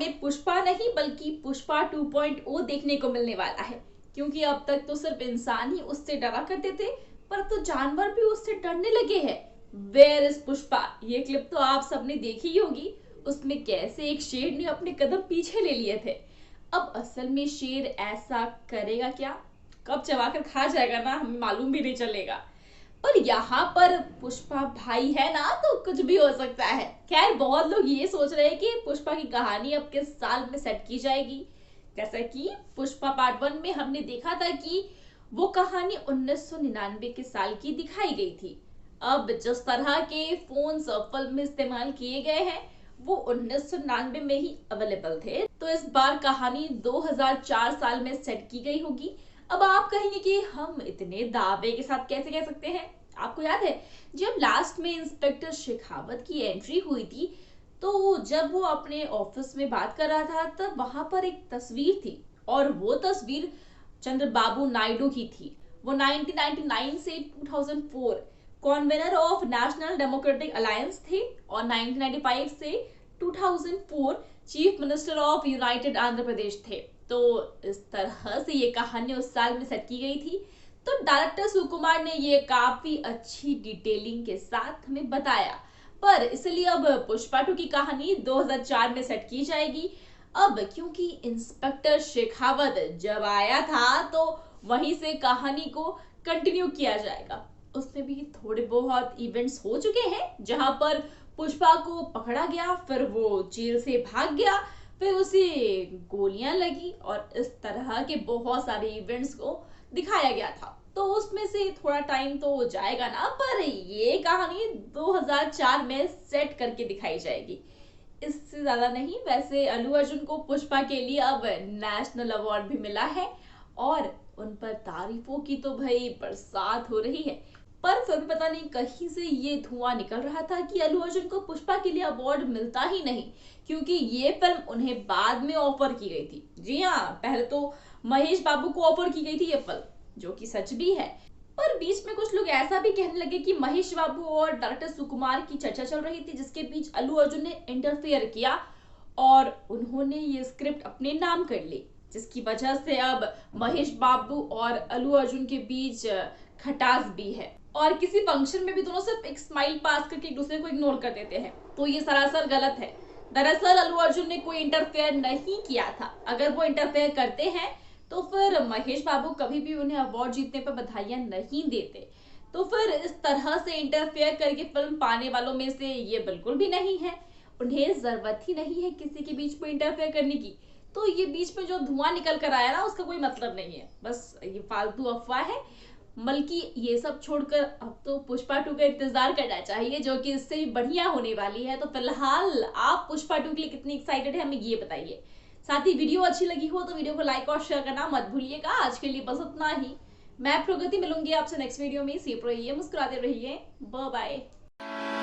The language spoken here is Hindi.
हमें पुष्पा नहीं बल्कि पुष्पा 2.0 देखने को मिलने वाला है, क्योंकि अब तक तो सिर्फ इंसान ही उससे डरा करते थे, पर अब तो जानवर भी उससे डरने लगे हैं। वेयर इज पुष्पा, ये क्लिप तो आप सबने देखी ही होगी। उसमें कैसे एक शेर ने अपने कदम पीछे ले लिए थे। अब असल में शेर ऐसा करेगा क्या, कब चबाकर खा जाएगा ना, हमें मालूम भी नहीं चलेगा। पर यहाँ पर पुष्पा भाई है ना, तो कुछ भी हो सकता है। खैर, बहुत लोग ये सोच रहे हैं कि पुष्पा की कहानी अब किस साल में सेट की जाएगी। जैसा कि पुष्पा पार्ट 1 में हमने देखा था कि वो कहानी 1999 के साल की दिखाई गई थी। अब जिस तरह के फोन्स फिल्म में इस्तेमाल किए गए हैं वो 1999 में ही अवेलेबल थे, तो इस बार कहानी 2004 साल में सेट की गई होगी। अब आप कहेंगे कि हम इतने दावे के साथ कैसे कह सकते हैं। आपको याद है जब लास्ट में इंस्पेक्टर शेखावत की एंट्री हुई थी, तो जब वो अपने ऑफिस में बात कर रहा था तब वहां पर एक तस्वीर थी, और वो तस्वीर चंद्रबाबू नायडू की थी। वो 1999 से 2004 convener of national democratic alliance थे, और 1995 से 2004 chief minister of united Andhra Pradesh थे। तो इस तरह से ये कहानी उस साल में सेट की गई थी। तो डायरेक्टर सुकुमार ने ये काफी अच्छी डिटेलिंग के साथ हमें बताया। पर इसलिए अब पुष्पा 2 की कहानी 2004 में सेट की जाएगी। अब क्योंकि इंस्पेक्टर शेखावत जब आया था तो वहीं से कहानी को कंटिन्यू किया जाएगा। उसमें भी थोड़े बहुत इवेंट्स हो चुके हैं जहां पर पुष्पा को पकड़ा गया, फिर वो जेल से भाग गया, फिर उसे गोलियां लगी, और इस तरह के बहुत सारे इवेंट्स को दिखाया गया था। तो उसमें से थोड़ा टाइम तो जाएगा ना, पर ये कहानी 2004 में सेट करके दिखाई जाएगी, इससे ज्यादा नहीं। वैसे अल्लू अर्जुन को पुष्पा के लिए अब नेशनल अवार्ड भी मिला है, और उन पर तारीफों की तो भाई बरसात हो रही है। पर फिर भी पता नहीं कहीं से ये धुआं निकल रहा था कि अल्लू अर्जुन को पुष्पा के लिए अवार्ड मिलता ही नहीं, क्योंकि ये फिल्म उन्हें बाद में ऑफर की गई थी। जी हाँ, पहले तो महेश बाबू को ऑफर की गई थी ये फिल्म, जो कि सच भी है। पर बीच में कुछ लोग ऐसा भी कहने लगे कि महेश बाबू और डायरेक्टर सुकुमार की चर्चा चल रही थी, जिसके बीच अल्लू अर्जुन ने इंटरफेयर किया और उन्होंने ये स्क्रिप्ट अपने नाम कर ली, जिसकी वजह से अब महेश बाबू और अल्लू अर्जुन के बीच खटास भी है। और किसी फंक्शन में भी दोनों सिर्फ एक स्माइल पास करके एक दूसरे को इग्नोर कर देते हैं, तो ये सरासर गलत है। दरअसल अल्लू अर्जुन ने कोई इंटरफेयर नहीं किया था। अगर वो इंटरफेयर करते हैं तो फिर महेश बाबू कभी भी उन्हें अवार्ड जीतने पर बधाइयां नहीं देते। तो फिर इस तरह से इंटरफेयर करके फिल्म पाने वालों में से ये बिल्कुल भी नहीं है। उन्हें जरूरत ही नहीं है किसी के बीच में इंटरफेयर करने की। तो ये बीच में जो धुआं निकल कर आया ना, उसका कोई मतलब नहीं है, बस ये फालतू अफवाह है। बल्कि ये सब छोड़कर अब तो पुष्पा 2 का इंतजार करना चाहिए, जो कि इससे भी बढ़िया होने वाली है। तो फिलहाल आप पुष्पा 2 के लिए कितनी एक्साइटेड है हमें ये बताइए। साथ ही वीडियो अच्छी लगी हो तो वीडियो को लाइक और शेयर करना मत भूलिएगा। आज के लिए बस इतना ही। मैं प्रगति मिलूंगी आपसे नेक्स्ट वीडियो में। सेफ रहिए, मुस्कुराते रहिए, बाय बाय।